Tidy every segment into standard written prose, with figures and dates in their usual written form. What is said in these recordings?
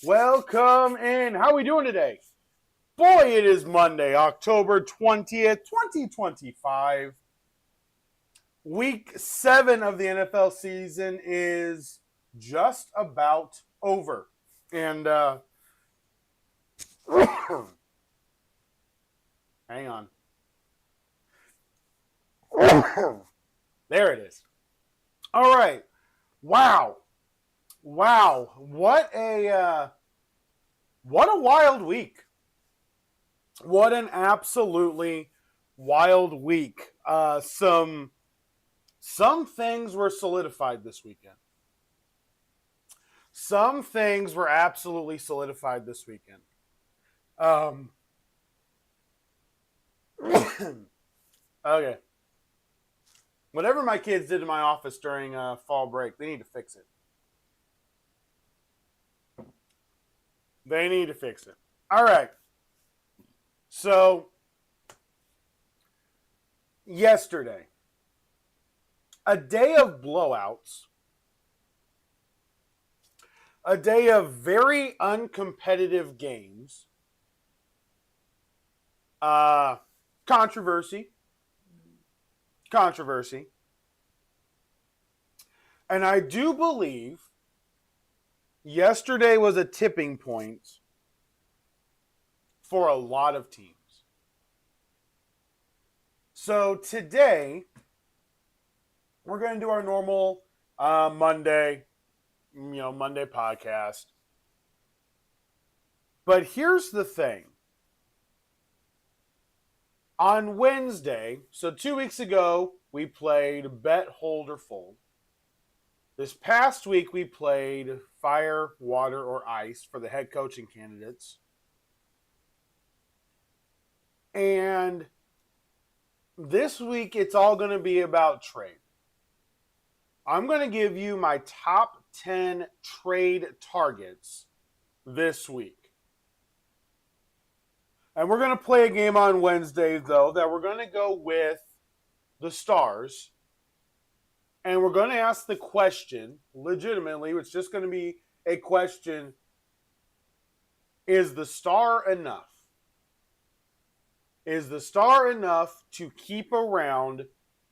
Welcome in. How are we doing today? Boy, it is Monday, October 20th, 2025. Week 7 of the NFL season is just about over. And, hang on. There it is. All right. Wow. What a wild week. What an absolutely wild week. Some things were solidified this weekend. Some things were absolutely solidified this weekend. Okay. Whatever my kids did in my office during fall break, they need to fix it. They need to fix it. All right. So, yesterday, a day of blowouts, a day of very uncompetitive games, controversy, and I do believe yesterday was a tipping point for a lot of teams. So today, we're going to do our normal Monday podcast. But here's the thing. On Wednesday, so 2 weeks ago, we played Bet, Hold, or Fold. This past week, we played Fire, Water, or Ice for the head coaching candidates. And this week, it's all going to be about trade. I'm going to give you my top 10 trade targets this week. And we're going to play a game on Wednesday, though, that we're going to go with the Stars. And we're going to ask the question, legitimately, it's just going to be a question, is the Star enough? Is the Star enough to keep around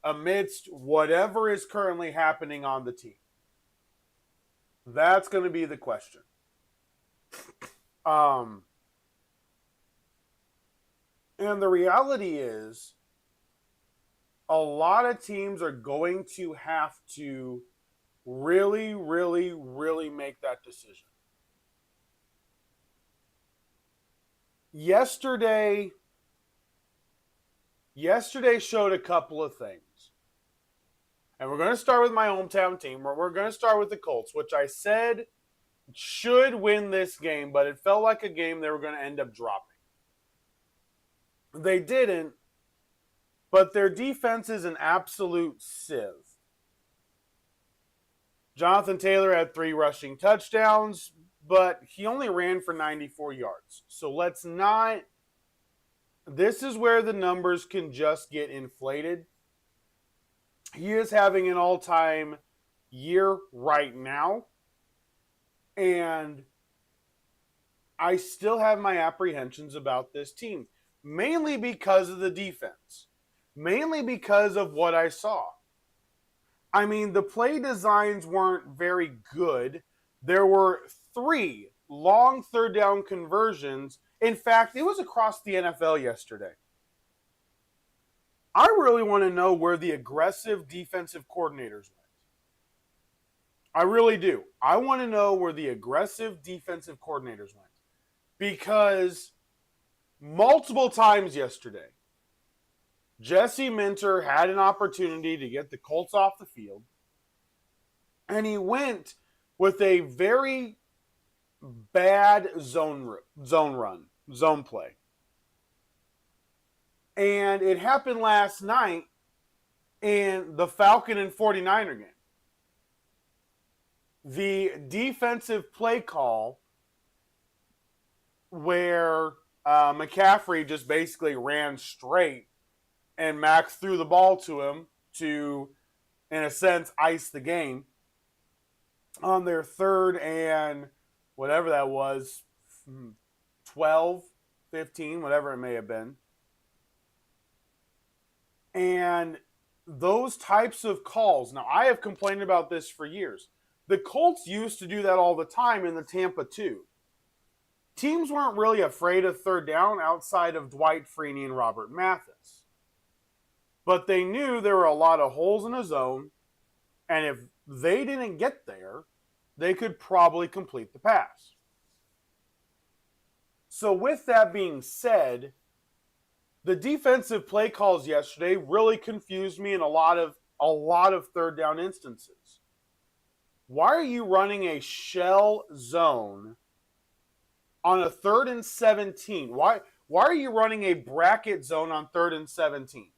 amidst whatever is currently happening on the team? That's going to be the question. And the reality is, a lot of teams are going to have to really, really, really make that decision. Yesterday showed a couple of things. And we're going to start with my hometown team. We're going to start with the Colts, which I said should win this game, but it felt like a game they were going to end up dropping. They didn't, but their defense is an absolute sieve. Jonathan Taylor had 3 rushing touchdowns, but he only ran for 94 yards. So let's not... This is where the numbers can just get inflated. He is having an all-time year right now. And I still have my apprehensions about this team. Mainly because of the defense. Mainly because of what I saw. I mean, the play designs weren't very good. There were 3 long third down conversions. In fact, it was across the NFL yesterday. I really want to know where the aggressive defensive coordinators went. I really do. I want to know where the aggressive defensive coordinators went. Because multiple times yesterday, Jesse Minter had an opportunity to get the Colts off the field, and he went with a very bad zone play. And it happened last night in the Falcon and 49er game. The defensive play call where McCaffrey just basically ran straight and Max threw the ball to him to, in a sense, ice the game on their 3rd and whatever that was, 12, 15, whatever it may have been. And those types of calls, now I have complained about this for years. The Colts used to do that all the time in the Tampa 2. Teams weren't really afraid of third down outside of Dwight Freeney and Robert Mathis. But they knew there were a lot of holes in the zone, and if they didn't get there, they could probably complete the pass. So with that being said, the defensive play calls yesterday really confused me in a lot of third down instances. Why are you running a shell zone on a 3rd and 17? Why are you running a bracket zone on 3rd and 17?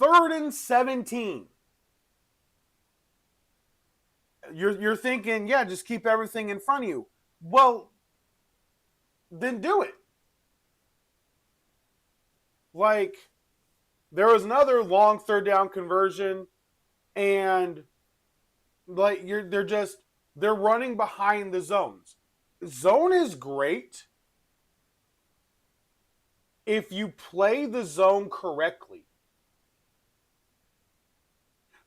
3rd and 17. You're thinking, yeah, just keep everything in front of you. Well, then do it. Like, there was another long third down conversion, and like they're running behind the zones. Zone is great if you play the zone correctly.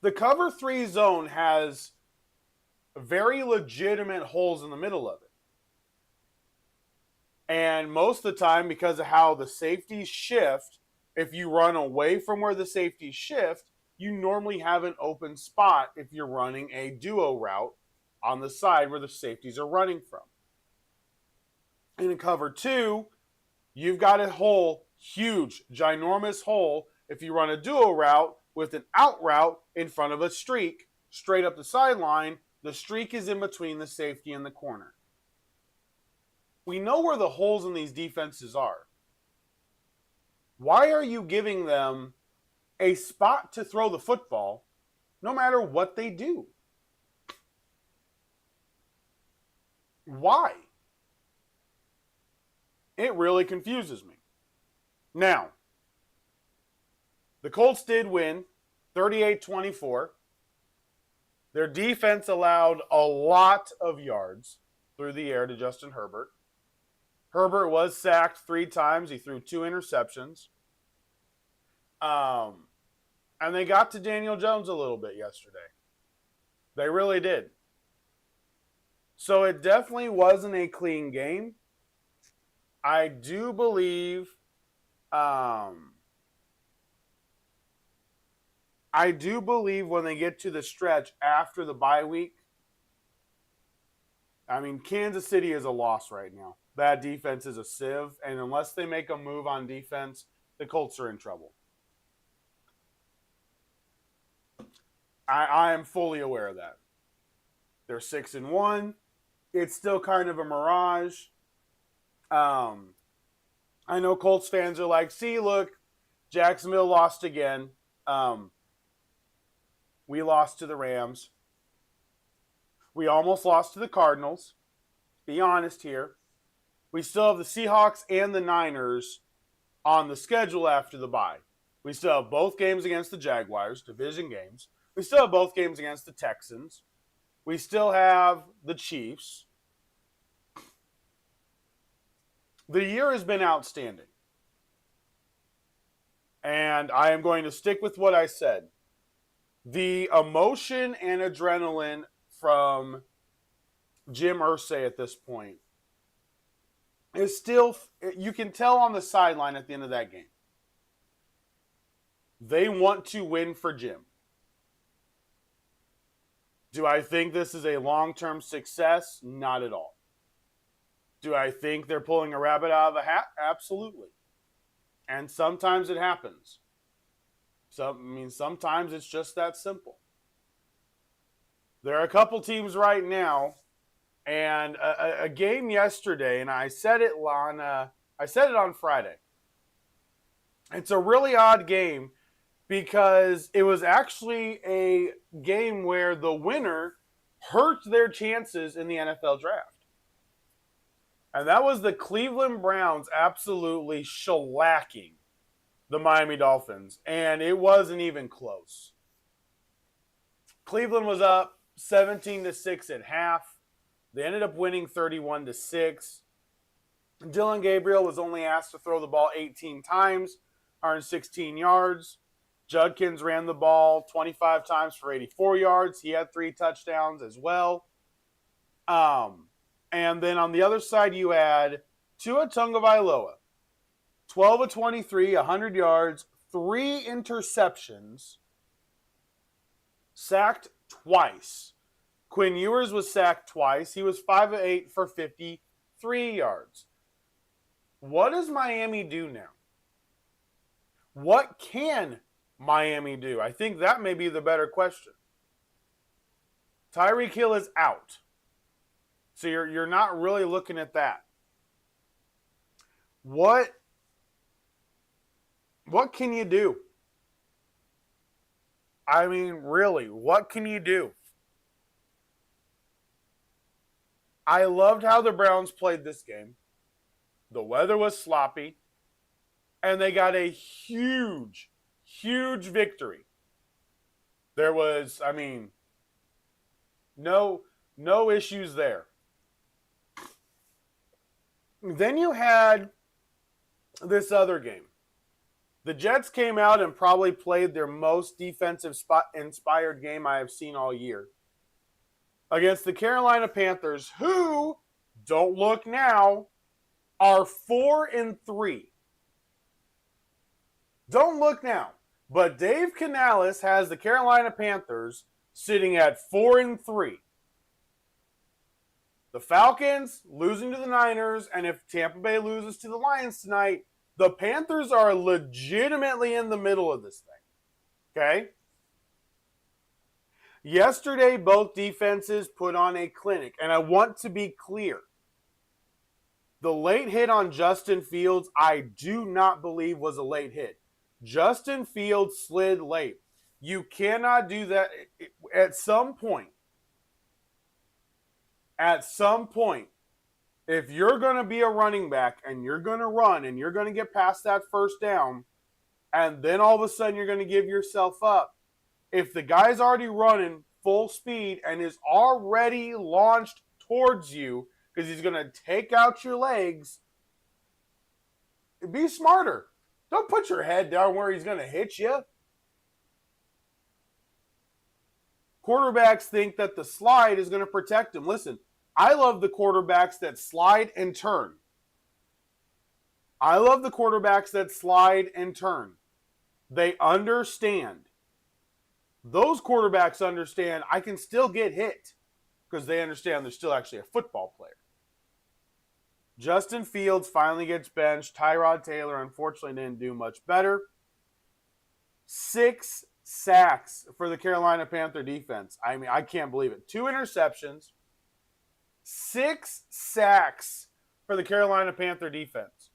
The cover 3 zone has very legitimate holes in the middle of it. And most of the time, because of how the safeties shift, if you run away from where the safeties shift, you normally have an open spot if you're running a duo route on the side where the safeties are running from. In cover 2, you've got a hole, huge, ginormous hole, if you run a duo route with an out route in front of a streak, straight up the sideline. The streak is in between the safety and the corner. We know where the holes in these defenses are. Why are you giving them a spot to throw the football no matter what they do? Why? It really confuses me. Now, the Colts did win 38-24. Their defense allowed a lot of yards through the air to Justin Herbert. Herbert was sacked 3 times. He threw 2 interceptions. And they got to Daniel Jones a little bit yesterday. They really did. So it definitely wasn't a clean game. I do believe when they get to the stretch after the bye week, I mean, Kansas City is a loss right now. That defense is a sieve, and unless they make a move on defense, the Colts are in trouble. I am fully aware of that. They're 6-1. It's still kind of a mirage. I know Colts fans are like, see, look, Jacksonville lost again. We lost to the Rams. We almost lost to the Cardinals. Be honest here. We still have the Seahawks and the Niners on the schedule after the bye. We still have both games against the Jaguars, division games. We still have both games against the Texans. We still have the Chiefs. The year has been outstanding. And I am going to stick with what I said. The emotion and adrenaline from Jim Irsay at this point is still, you can tell on the sideline at the end of that game. They want to win for Jim. Do I think this is a long-term success? Not at all. Do I think they're pulling a rabbit out of a hat? Absolutely. And sometimes it happens. Sometimes it's just that simple. There are a couple teams right now, and a game yesterday, and I said it on Friday. It's a really odd game because it was actually a game where the winner hurt their chances in the NFL draft. And that was the Cleveland Browns absolutely shellacking the Miami Dolphins. And it wasn't even close. Cleveland was up 17-6 at half. They ended up winning 31-6. Dillon Gabriel was only asked to throw the ball 18 times, 116 yards. Judkins ran the ball 25 times for 84 yards. He had 3 touchdowns as well. And then on the other side, you had Tua Tagovailoa, 12 of 23, 100 yards, 3 interceptions, sacked twice. Quinn Ewers was sacked twice. He was 5 of 8 for 53 yards. What does Miami do now? What can Miami do? I think that may be the better question. Tyreek Hill is out. So you're not really looking at that. What can you do? I mean, really, what can you do? I loved how the Browns played this game. The weather was sloppy, and they got a huge, huge victory. There was, I mean, no issues there. Then you had this other game. The Jets came out and probably played their most defensive-inspired game I have seen all year against the Carolina Panthers, who, don't look now, are 4-3. Don't look now. But Dave Canales has the Carolina Panthers sitting at 4-3. The Falcons losing to the Niners, and if Tampa Bay loses to the Lions tonight, the Panthers are legitimately in the middle of this thing. Okay? Yesterday, both defenses put on a clinic, and I want to be clear. The late hit on Justin Fields, I do not believe was a late hit. Justin Fields slid late. You cannot do that at some point. At some point, if you're going to be a running back and you're going to run and you're going to get past that first down, and then all of a sudden you're going to give yourself up, if the guy's already running full speed and is already launched towards you because he's going to take out your legs, be smarter. Don't put your head down where he's going to hit you. Quarterbacks think that the slide is going to protect him. Listen, I love the quarterbacks that slide and turn. I love the quarterbacks that slide and turn. They understand. Those quarterbacks understand I can still get hit because they understand they're still actually a football player. Justin Fields finally gets benched. Tyrod Taylor, unfortunately, didn't do much better. 6 sacks for the Carolina Panther defense. I mean, I can't believe it. 2 interceptions. 6 sacks for the Carolina Panther defense.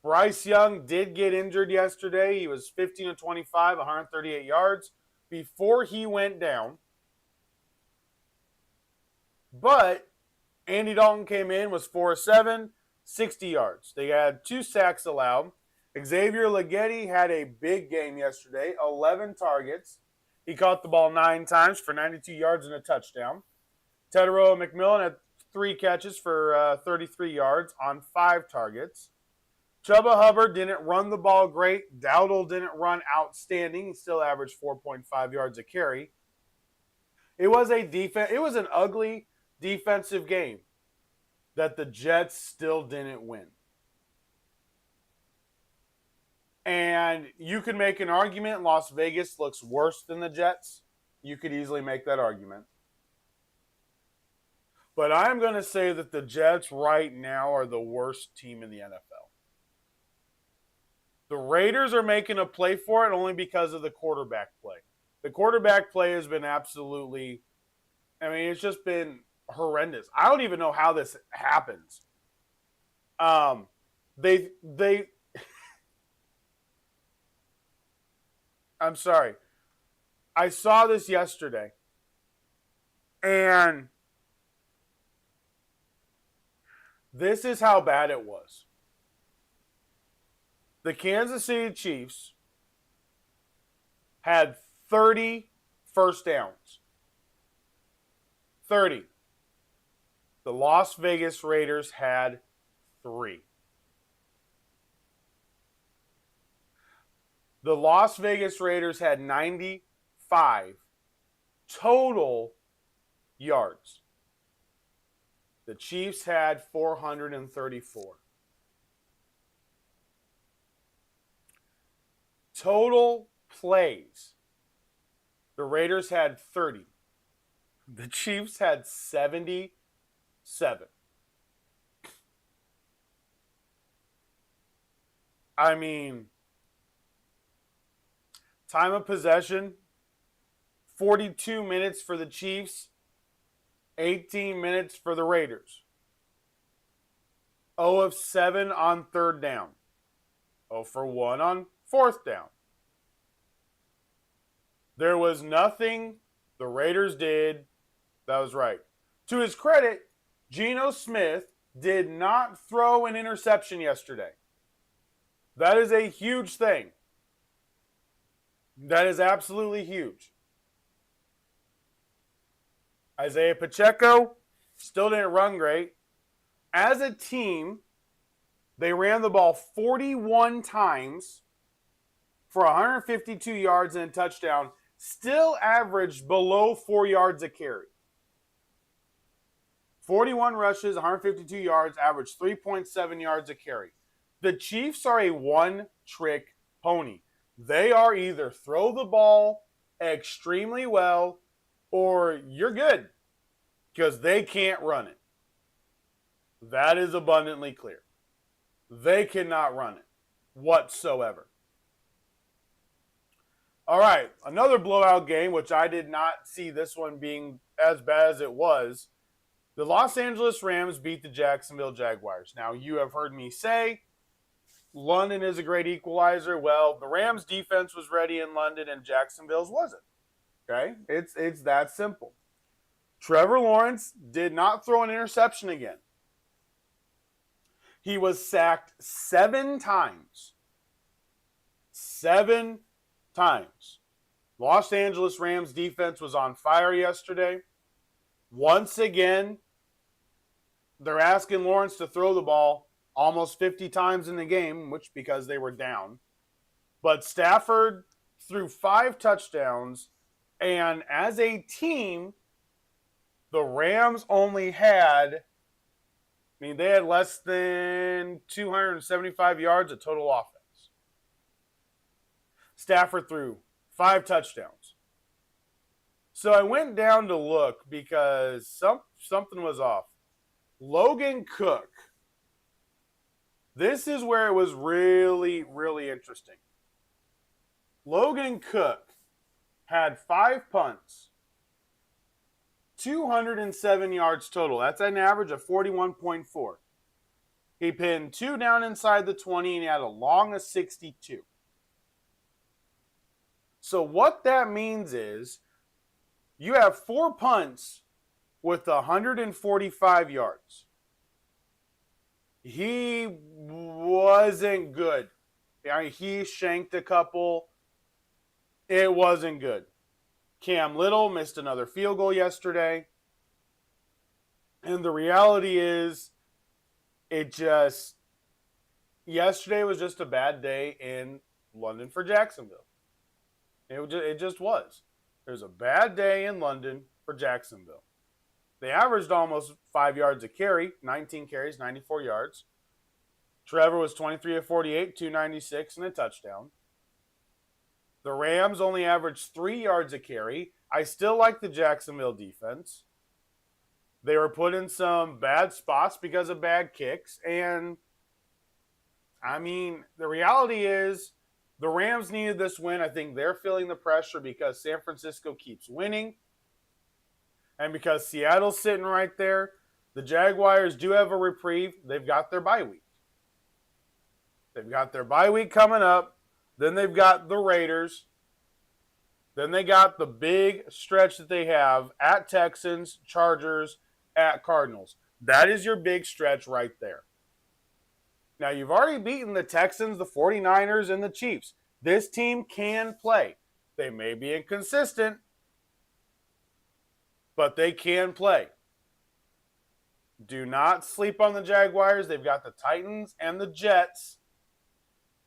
Bryce Young did get injured yesterday. He was 15 of 25, 138 yards before he went down. But Andy Dalton came in, was 4 of 7, 60 yards. They had 2 sacks allowed. Xavier Leggetti had a big game yesterday, 11 targets. He caught the ball 9 times for 92 yards and a touchdown. Tedero McMillan had 3 catches for 33 yards on 5 targets. Chuba Hubbard didn't run the ball great. Dowdle didn't run outstanding. He still averaged 4.5 yards a carry. It was an ugly defensive game that the Jets still didn't win. And you could make an argument Las Vegas looks worse than the Jets. You could easily make that argument. But I'm going to say that the Jets right now are the worst team in the NFL. The Raiders are making a play for it only because of the quarterback play. The quarterback play has been absolutely, it's just been horrendous. I don't even know how this happens. I'm sorry. I saw this yesterday. And this is how bad it was. The Kansas City Chiefs had 30 first downs. 30. The Las Vegas Raiders had 3. The Las Vegas Raiders had 95 total yards. The Chiefs had 434. Total plays. The Raiders had 30. The Chiefs had 77. I mean, time of possession, 42 minutes for the Chiefs, 18 minutes for the Raiders. 0 of 7 on third down. 0 for 1 on fourth down. There was nothing the Raiders did that was right. To his credit, Geno Smith did not throw an interception yesterday. That is a huge thing. That is absolutely huge. Isaiah Pacheco still didn't run great. As a team, they ran the ball 41 times for 152 yards and a touchdown, still averaged below 4 yards a carry. 41 rushes, 152 yards, averaged 3.7 yards a carry. The Chiefs are a one-trick pony. They are either throw the ball extremely well or you're good because they can't run it. That is abundantly clear. They cannot run it whatsoever. All right, another blowout game, which I did not see this one being as bad as it was. The Los Angeles Rams beat the Jacksonville Jaguars. Now, you have heard me say London is a great equalizer. Well, the Rams' defense was ready in London and Jacksonville's wasn't. Okay? It's that simple. Trevor Lawrence did not throw an interception again. He was sacked 7 times. 7 times. Los Angeles Rams defense was on fire yesterday. Once again, they're asking Lawrence to throw the ball almost 50 times in the game, which because they were down. But Stafford threw 5 touchdowns, and as a team, the Rams only had, they had less than 275 yards of total offense. Stafford threw 5 touchdowns. So I went down to look because something was off. Logan Cook. This is where it was really, really interesting. Logan Cook had 5 punts, 207 yards total. That's an average of 41.4. He pinned 2 down inside the 20 and he had a long of 62. So what that means is you have 4 punts with 145 yards. He wasn't good. He shanked a couple. It wasn't good. Cam Little missed another field goal yesterday. And the reality is, yesterday was just a bad day in London for Jacksonville. It just was. It was a bad day in London for Jacksonville. They averaged almost 5 yards a carry, 19 carries, 94 yards. Trevor was 23 of 48, 296, and a touchdown. The Rams only averaged 3 yards a carry. I still like the Jacksonville defense. They were put in some bad spots because of bad kicks. And, the reality is the Rams needed this win. I think they're feeling the pressure because San Francisco keeps winning. And because Seattle's sitting right there, the Jaguars do have a reprieve. They've got their bye week. They've got their bye week coming up. Then they've got the Raiders. Then they got the big stretch that they have at Texans, Chargers, at Cardinals. That is your big stretch right there. Now, you've already beaten the Texans, the 49ers, and the Chiefs. This team can play. They may be inconsistent, but they can play. Do not sleep on the Jaguars. They've got the Titans and the Jets.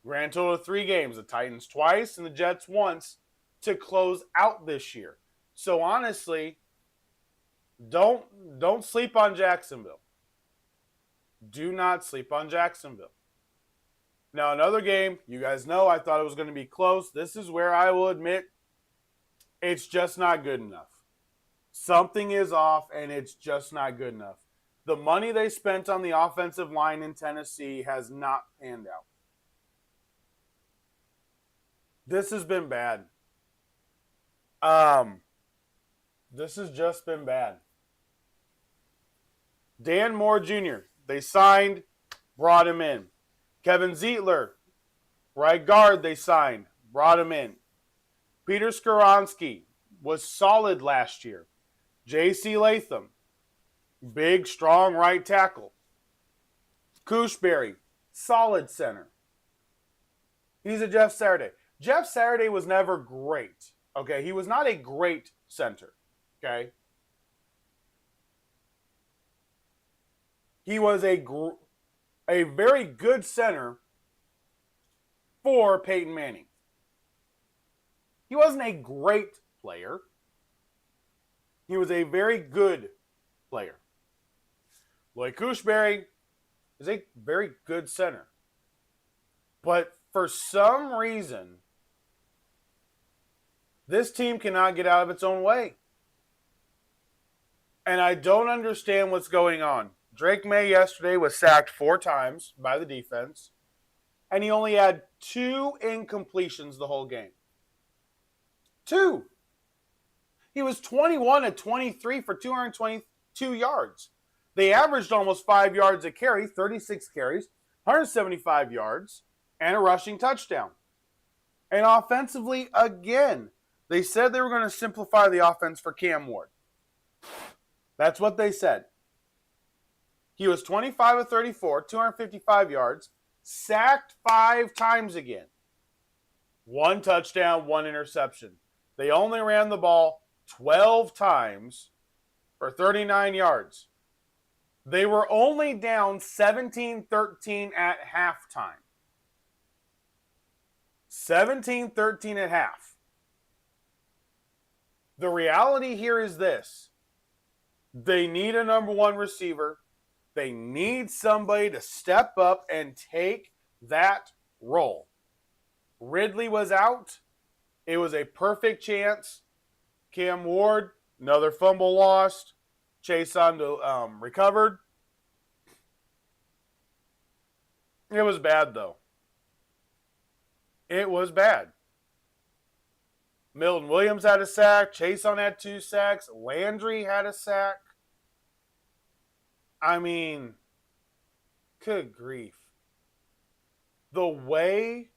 Grand total of 3 games. The Titans twice and the Jets once to close out this year. So honestly, don't sleep on Jacksonville. Do not sleep on Jacksonville. Now, another game, you guys know I thought it was going to be close. This is where I will admit it's just not good enough. Something is off, and it's just not good enough. The money they spent on the offensive line in Tennessee has not panned out. This has been bad. This has just been bad. Dan Moore Jr., they signed, brought him in. Kevin Zeitler, right guard, they signed, brought him in. Peter Skoronski was solid last year. J.C. Latham, big, strong right tackle. Cushberry, solid center. He's a Jeff Saturday. Jeff Saturday was never great. Okay, he was not a great center. Okay, he was a very good center for Peyton Manning. He wasn't a great player. He was a very good player. Lloyd Cushberry is a very good center. But for some reason, this team cannot get out of its own way. And I don't understand what's going on. Drake May yesterday was sacked 4 times by the defense, and he only had 2 incompletions the whole game. 2. He was 21 of 23 for 222 yards. They averaged almost 5 yards a carry, 36 carries, 175 yards, and a rushing touchdown. And offensively, again, they said they were going to simplify the offense for Cam Ward. That's what they said. He was 25 of 34, 255 yards, sacked 5 times again. 1 touchdown, 1 interception. They only ran the ball 12 times for 39 yards. They were only down 17-13 at halftime. 17-13 at half. The reality here is this. They need a number 1 receiver. They need somebody to step up and take that role. Ridley was out. It was a perfect chance. Cam Ward, another fumble lost. Chase on recovered. It was bad, though. It was bad. Milton Williams had a sack. Chason had 2 sacks. Landry had a sack. I mean, good grief. The way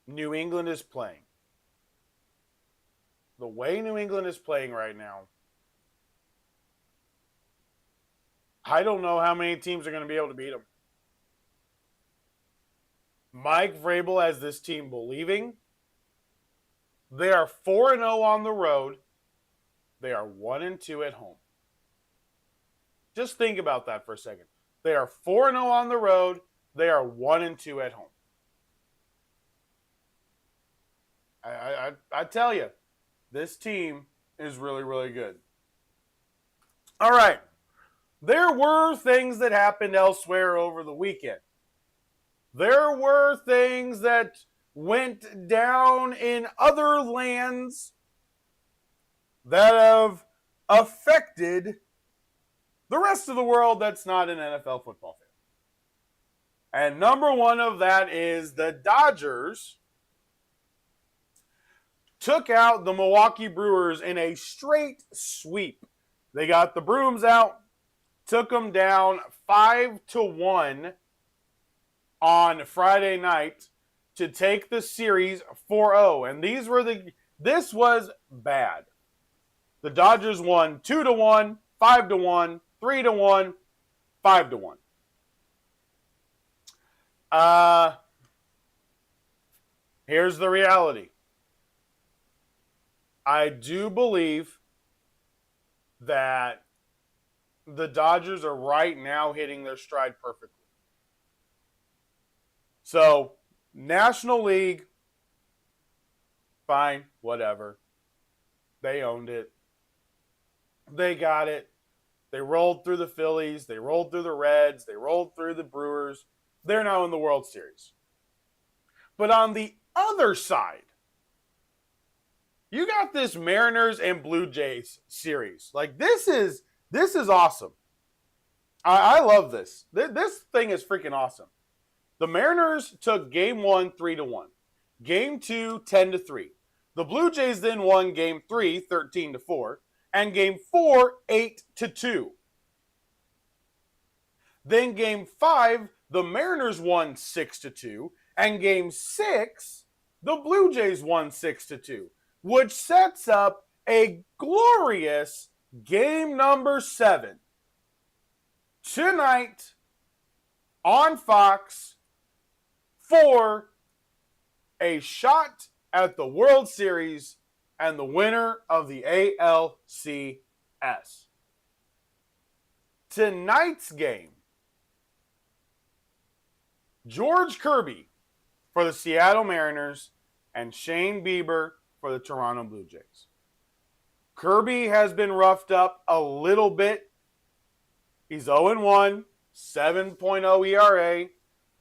New England is playing. The way New England is playing right now. I don't know how many teams are going to be able to beat them. Mike Vrabel has this team believing. They are 4-0 on the road. They are 1-2 at home. Just think about that for a second. They are 4-0 on the road. They are 1-2 at home. I tell you, this team is really, really good. All right. There were things that happened elsewhere over the weekend. There were things that went down in other lands that have affected the rest of the world that's not an NFL football fan. And number 1 of that is the Dodgers took out the Milwaukee Brewers in a straight sweep. They got the brooms out, took them down 5-1 on Friday night to take the series 4-0. And this was bad. The Dodgers won 2-1, 5-1, 3-1, 5-1. Here's the reality. I do believe that the Dodgers are right now hitting their stride perfectly. So, National League, fine, whatever. They owned it. They got it. They rolled through the Phillies. They rolled through the Reds. They rolled through the Brewers. They're now in the World Series. But on the other side, you got this Mariners and Blue Jays series. Like, this is awesome. I love this. This thing is freaking awesome. The Mariners took game 1 3-1. Game 2 10-3. The Blue Jays then won game 3 13-4. And game 4 8-2. Then game 5, the Mariners won 6-2. And game 6, the Blue Jays won 6-2. Which sets up a glorious game number 7. Tonight on Fox for a shot at the World Series and the winner of the ALCS. Tonight's game, George Kirby for the Seattle Mariners and Shane Bieber for the Toronto Blue Jays. Kirby has been roughed up a little bit. He's 0-1, 7.0 ERA,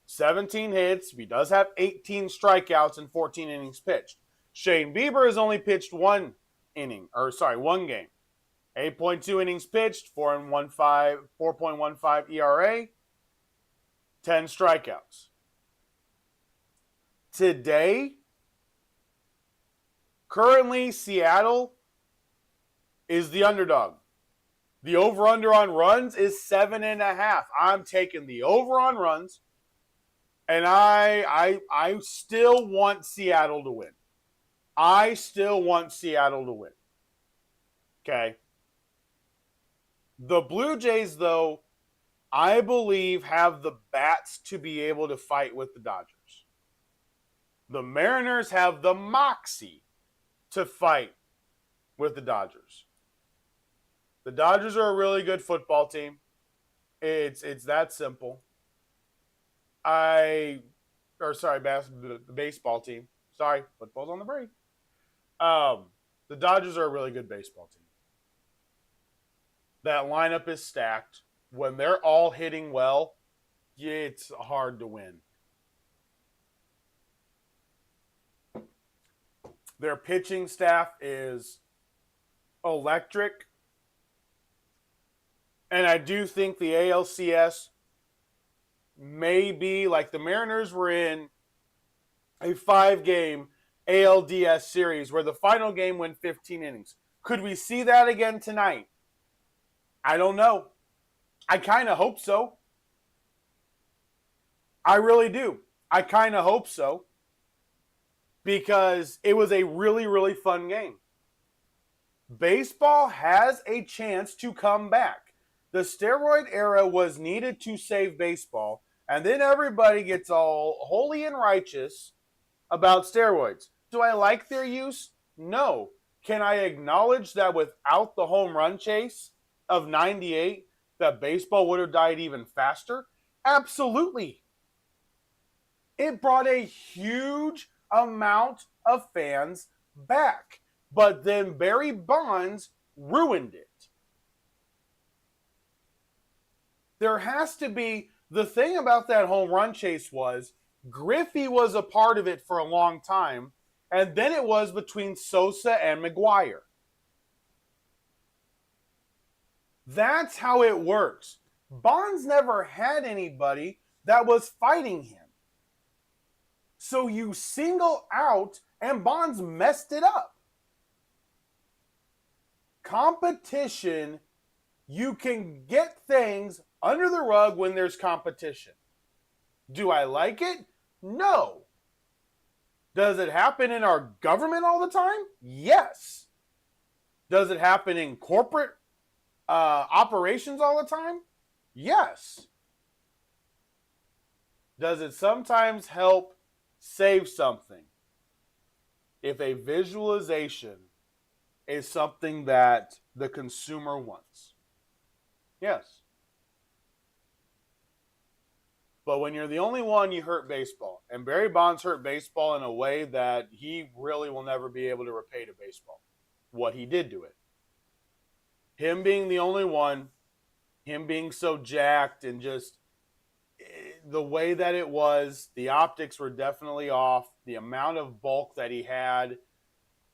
17 hits. He does have 18 strikeouts and 14 innings pitched. Shane Bieber has only pitched one game. 8.2 innings pitched, 4.15 ERA, 10 strikeouts. Today, currently Seattle is the underdog. The over-under on runs is 7.5. I'm taking the over on runs, and I still want Seattle to win. I still want Seattle to win. Okay. The Blue Jays, though, I believe have the bats to be able to fight with the Dodgers. The Mariners have the moxie to fight with the Dodgers. The Dodgers are a really good football team. It's that simple. The baseball team. Sorry, football's on the break. The Dodgers are a really good baseball team. That lineup is stacked. When they're all hitting well, it's hard to win. Their pitching staff is electric. And I do think the ALCS may be, like the Mariners were in a 5-game ALDS series where the final game went 15 innings. Could we see that again tonight? I don't know. I kind of hope so. I really do. I kind of hope so. Because it was a really, really fun game. Baseball has a chance to come back. The steroid era was needed to save baseball, and then everybody gets all holy and righteous about steroids. Do I like their use? No. Can I acknowledge that without the home run chase of 98, that baseball would have died even faster? Absolutely. It brought a huge amount of fans back. But then Barry Bonds ruined it. There has to be, the thing about that home run chase was, Griffey was a part of it for a long time, and then it was between Sosa and McGwire. That's how it works. Bonds never had anybody that was fighting him. So you single out, and Bonds messed it up. Competition, you can get things under the rug when there's competition. Do I like it? No. Does it happen in our government all the time? Yes. Does it happen in corporate operations all the time? Yes. Does it sometimes help save something? If a visualization is something that the consumer wants. Yes. But when you're the only one, you hurt baseball. And Barry Bonds hurt baseball in a way that he really will never be able to repay to baseball what he did to it. Him being the only one, him being so jacked and just the way that it was, the optics were definitely off, the amount of bulk that he had,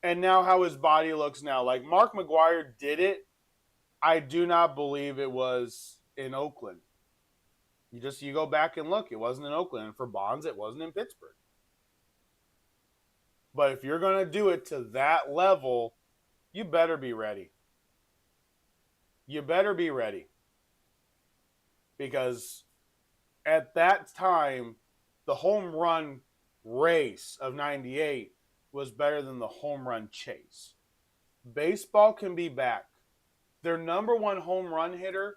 and now how his body looks now. Like Mark McGwire did it. I do not believe it was in Oakland. You go back and look. It wasn't in Oakland. And for Bonds, it wasn't in Pittsburgh. But if you're going to do it to that level, you better be ready. You better be ready. Because at that time, the home run race of 98 was better than the home run chase. Baseball can be back. Their number one home run hitter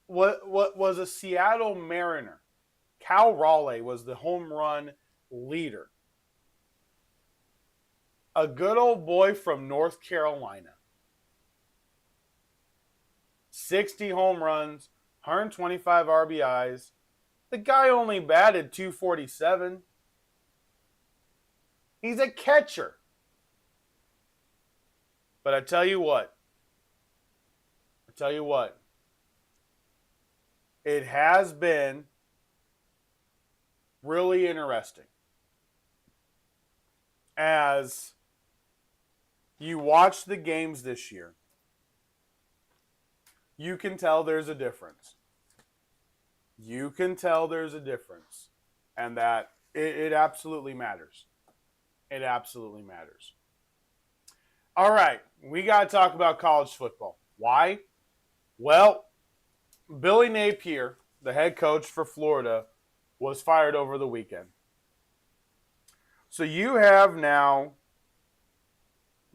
what was a Seattle Mariner. Cal Raleigh was the home run leader. A good old boy from North Carolina. 60 home runs, 125 RBIs. The guy only batted 247. He's a catcher. But I tell you what. It has been really interesting as you watch the games this year. You can tell there's a difference. And that it absolutely matters. It absolutely matters. All right, we got to talk about college football. Why? Well, Billy Napier, the head coach for Florida, was fired over the weekend. So you have now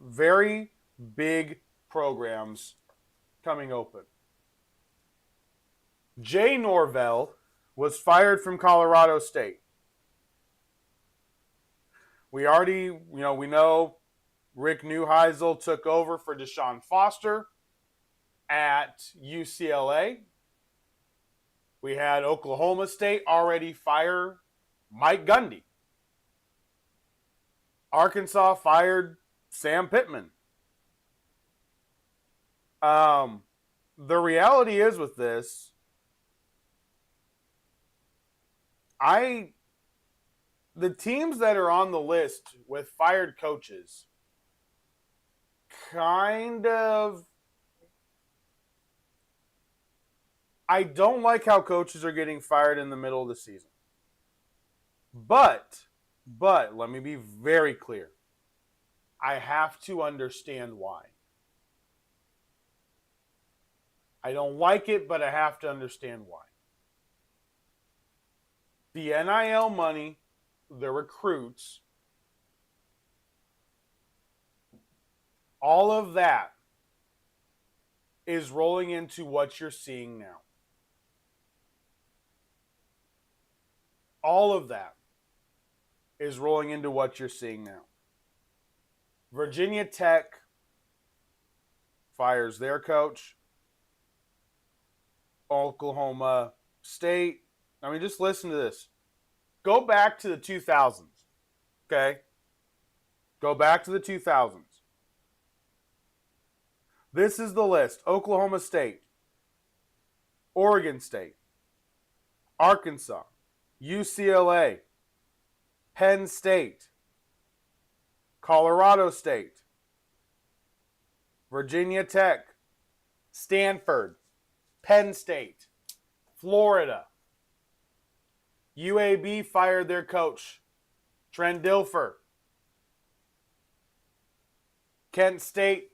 very big programs coming open. Jay Norvell was fired from Colorado State. We know Rick Neuheisel took over for Deshaun Foster at UCLA. We had Oklahoma State already fire Mike Gundy. Arkansas fired Sam Pittman. The reality is with this, the teams that are on the list with fired coaches kind of, I don't like how coaches are getting fired in the middle of the season. But let me be very clear. I have to understand why. I don't like it, but I have to understand why. The NIL money, the recruits, all of that is rolling into what you're seeing now. All of that is rolling into what you're seeing now. Virginia Tech fires their coach. Oklahoma State. I mean, just listen to this. Go back to the 2000s. Okay? Go back to the 2000s. This is the list. Oklahoma State. Oregon State. Arkansas. UCLA. Penn State. Colorado State. Virginia Tech. Stanford. Penn State. Florida. UAB fired their coach, Trent Dilfer. Kent State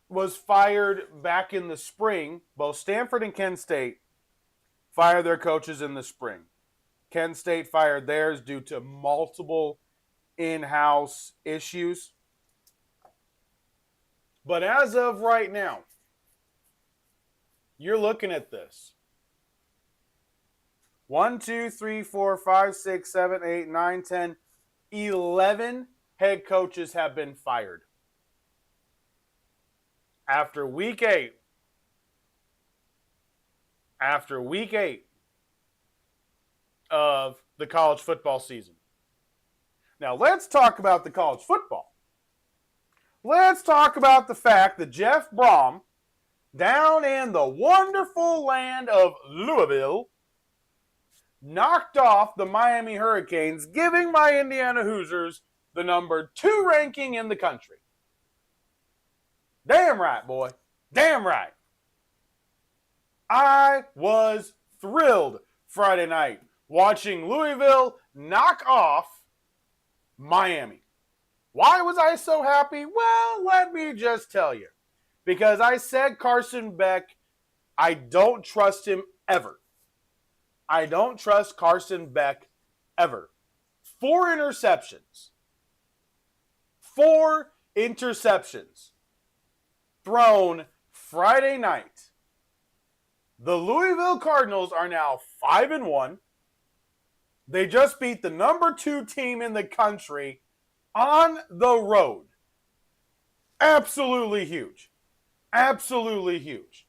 was fired back in the spring. Both Stanford and Kent State fired their coaches in the spring. Kent State fired theirs due to multiple in-house issues. But as of right now, you're looking at this. 1, 2, 3, 4, 5, 6, 7, 8, 9, 10, 11 head coaches have been fired. after week 8, of the college football season. Now, let's talk about the college football. Let's talk about the fact that Jeff Brom, down in the wonderful land of Louisville, knocked off the Miami Hurricanes, giving my Indiana Hoosiers the number 2 ranking in the country. Damn right, boy. Damn right. I was thrilled Friday night watching Louisville knock off Miami. Why was I so happy? Well, let me just tell you. Because I said Carson Beck, I don't trust him ever. I don't trust Carson Beck ever. 4 interceptions. 4 interceptions thrown Friday night. The Louisville Cardinals are now 5-1. They just beat the number 2 team in the country on the road. Absolutely huge. Absolutely huge.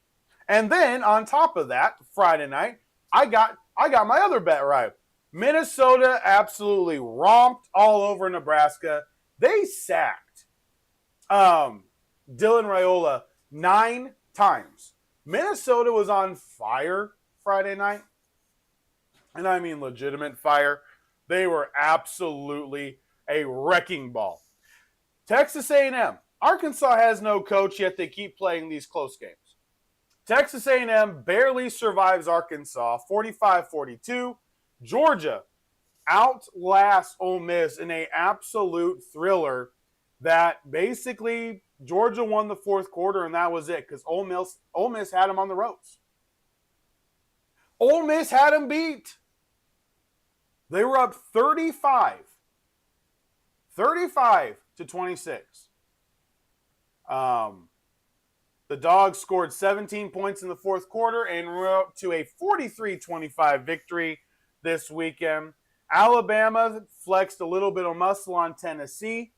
And then on top of that, Friday night, I got my other bet right. Minnesota absolutely romped all over Nebraska. They sacked Dylan Raiola 9 times. Minnesota was on fire Friday night. And I mean legitimate fire. They were absolutely a wrecking ball. Texas A&M. Arkansas has no coach, yet they keep playing these close games. Texas A&M barely survives Arkansas, 45-42. Georgia outlasts Ole Miss in an absolute thriller that basically Georgia won the 4th quarter, and that was it because Ole Miss had them on the ropes. Ole Miss had them beat. They were up 35-26. The Dogs scored 17 points in the 4th quarter and were up to a 43-25 victory this weekend. Alabama flexed a little bit of muscle on Tennessee.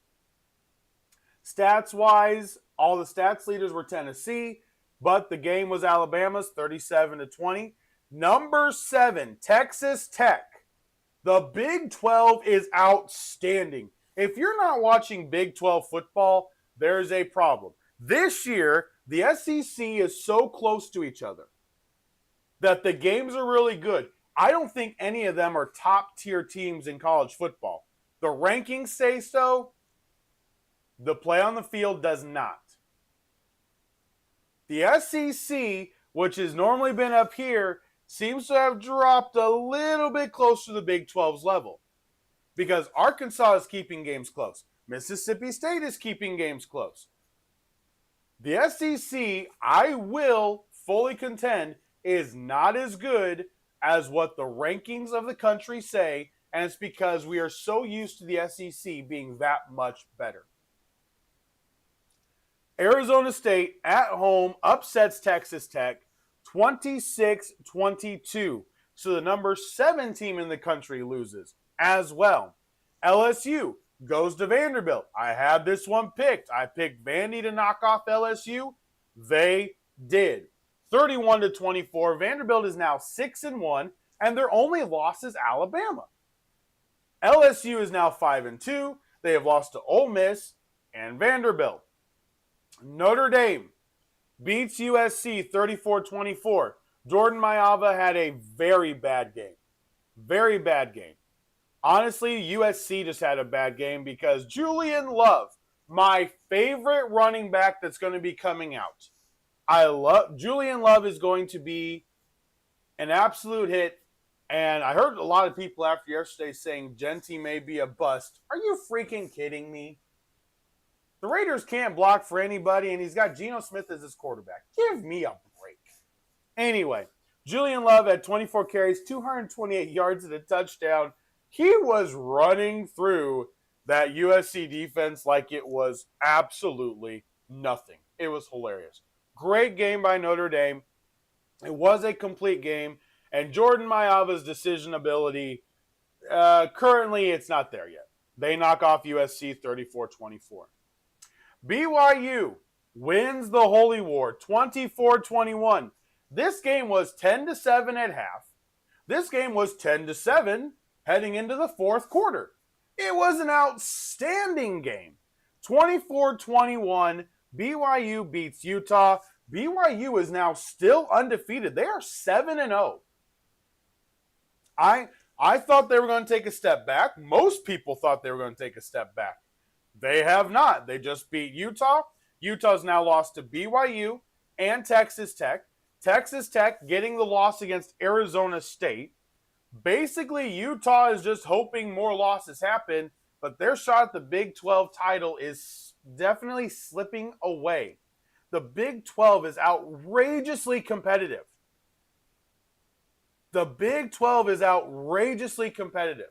Stats-wise, all the stats leaders were Tennessee, but the game was Alabama's 37-20. Number 7, Texas Tech. The Big 12 is outstanding. If you're not watching Big 12 football, there's a problem. This year, the SEC is so close to each other that the games are really good. I don't think any of them are top-tier teams in college football. The rankings say so. The play on the field does not. The SEC, which has normally been up here, seems to have dropped a little bit closer to the Big 12's level because Arkansas is keeping games close. Mississippi State is keeping games close. The SEC, I will fully contend, is not as good as what the rankings of the country say, and it's because we are so used to the SEC being that much better. Arizona State at home upsets Texas Tech 26-22. So the number 7 team in the country loses as well. LSU goes to Vanderbilt. I had this one picked. I picked Vandy to knock off LSU. They did. 31-24. Vanderbilt is now 6-1, and their only loss is Alabama. LSU is now 5-2. They have lost to Ole Miss and Vanderbilt. Notre Dame beats USC 34-24. Jordan Mailata had a very bad game. Very bad game. Honestly, USC just had a bad game because Julian Love, my favorite running back that's going to be coming out. Julian Love is going to be an absolute hit. And I heard a lot of people after yesterday saying Genty may be a bust. Are you freaking kidding me? The Raiders can't block for anybody, and he's got Geno Smith as his quarterback. Give me a break. Anyway, Julian Love had 24 carries, 228 yards, and a touchdown. He was running through that USC defense like it was absolutely nothing. It was hilarious. Great game by Notre Dame. It was a complete game, and Jordan Mailata's decision ability, currently it's not there yet. They knock off USC 34-24. BYU wins the Holy War 24-21. This game was 10-7 at half. This game was 10-7 heading into the fourth quarter. It was an outstanding game. 24-21, BYU beats Utah. BYU is now still undefeated. They are 7-0. I thought they were going to take a step back. Most people thought they were going to take a step back. They have not. They just beat Utah. Utah's now lost to BYU and Texas Tech. Texas Tech getting the loss against Arizona State. Basically, Utah is just hoping more losses happen, but their shot at the Big 12 title is definitely slipping away. The Big 12 is outrageously competitive. The Big 12 is outrageously competitive.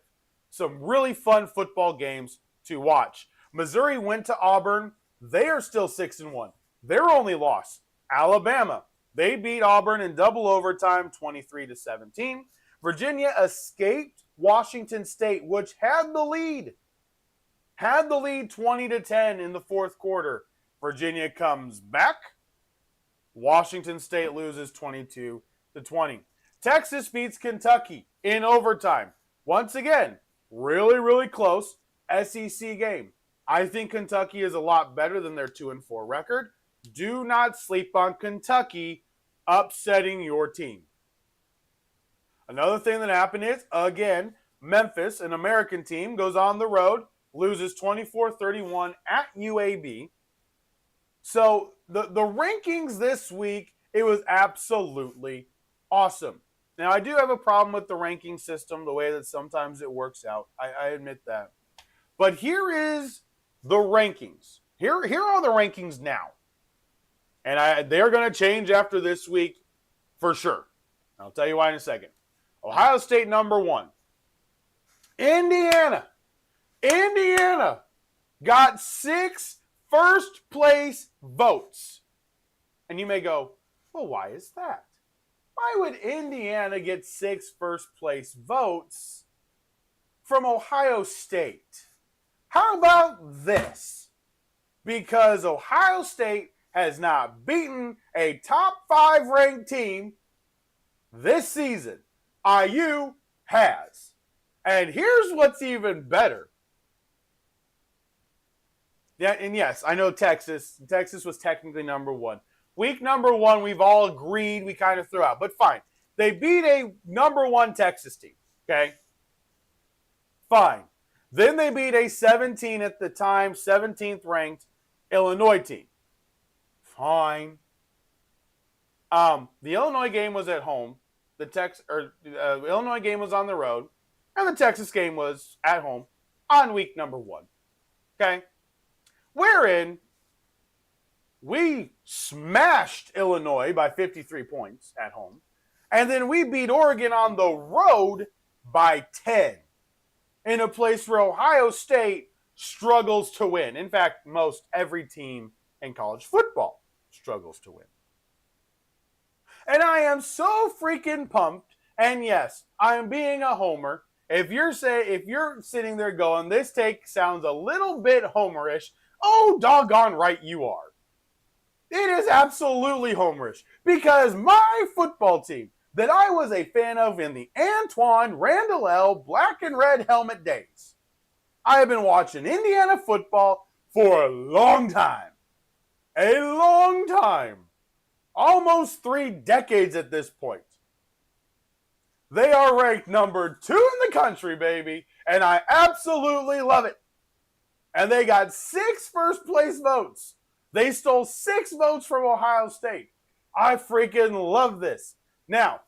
Some really fun football games to watch. Missouri went to Auburn. They are still 6-1. Their only loss, Alabama. They beat Auburn in double overtime, 23-17. Virginia escaped Washington State, which had the lead. Had the lead 20-10 in the fourth quarter. Virginia comes back. Washington State loses 22-20. Texas beats Kentucky in overtime. Once again, really, really close SEC game. I think Kentucky is a lot better than their 2-4 record. Do not sleep on Kentucky upsetting your team. Another thing that happened is, again, Memphis, an American team, goes on the road, loses 24-31 at UAB. So the rankings this week, it was absolutely awesome. Now, I do have a problem with the ranking system, the way that sometimes it works out. I admit that. But here is the rankings. Here are the rankings now. And they're going to change after this week for sure. I'll tell you why in a second. Ohio State number 1. Indiana got 6 first place votes. And you may go, well, why is that? Why would Indiana get 6 first place votes from Ohio State? How about this? Because Ohio State has not beaten a top 5 ranked team this season. IU has. And here's what's even better. Yeah, and yes, I know Texas. Texas was technically number 1. Week number 1, we've all agreed we kind of threw out. But fine. They beat a number 1 Texas team. Okay? Fine. Then they beat a 17 at the time, 17th ranked Illinois team. Fine. The Illinois game was at home. The Illinois game was on the road. And the Texas game was at home on week number 1. Okay? Wherein we smashed Illinois by 53 points at home. And then we beat Oregon on the road by 10 in a place where Ohio State struggles to win. In fact, most every team in college football struggles to win. And I am so freaking pumped. And yes, I am being a homer. If you're sitting there going, this take sounds a little bit homerish, oh, doggone right you are. It is absolutely homerish because my football team that I was a fan of in the Antoine Randall black and red helmet days, I have been watching Indiana football for a long time. A long time. Almost 3 decades at this point. They are ranked number 2 in the country, baby, and I absolutely love it. And they got 6 first place votes. They stole 6 votes from Ohio State. I freaking love this. Now,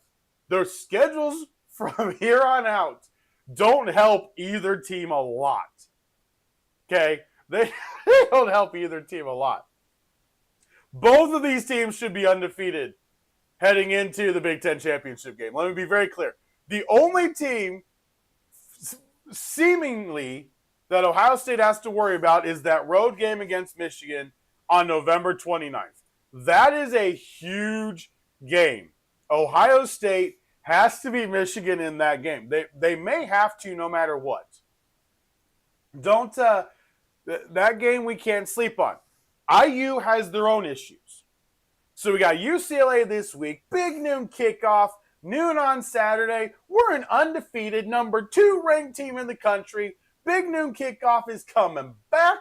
their schedules from here on out don't help either team a lot. Okay? They don't help either team a lot. Both of these teams should be undefeated heading into the Big Ten championship game. Let me be very clear. The only team seemingly that Ohio State has to worry about is that road game against Michigan on November 29th. That is a huge game. Ohio State has to beat Michigan in that game. They may have to no matter what. That game we can't sleep on. IU has their own issues. So we got UCLA this week, big noon kickoff, noon on Saturday. We're an undefeated number 2 ranked team in the country. Big noon kickoff is coming back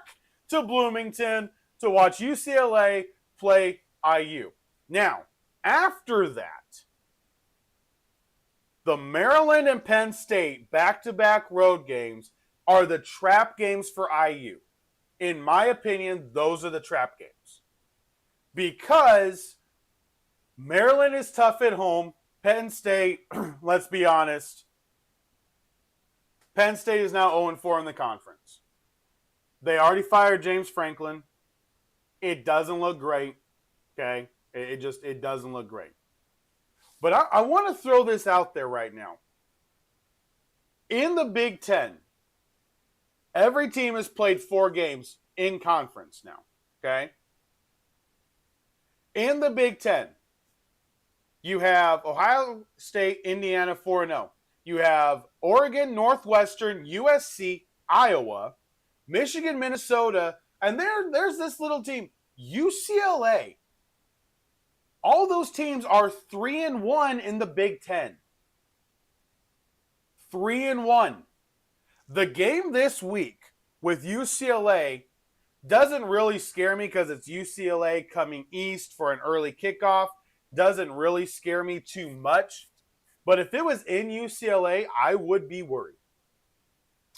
to Bloomington to watch UCLA play IU. Now, after that, the Maryland and Penn State back-to-back road games are the trap games for IU. In my opinion, those are the trap games. Because Maryland is tough at home. Penn State, let's be honest, Penn State is now 0-4 in the conference. They already fired James Franklin. It doesn't look great. Okay? It doesn't look great. But I want to throw this out there right now. In the Big Ten, every team has played 4 games in conference now. Okay? In the Big Ten, you have Ohio State, Indiana 4-0. You have Oregon, Northwestern, USC, Iowa, Michigan, Minnesota, and there's this little team, UCLA. All those teams are 3-1 in the Big Ten. 3-1. The game this week with UCLA doesn't really scare me because it's UCLA coming east for an early kickoff. Doesn't really scare me too much. But if it was in UCLA, I would be worried.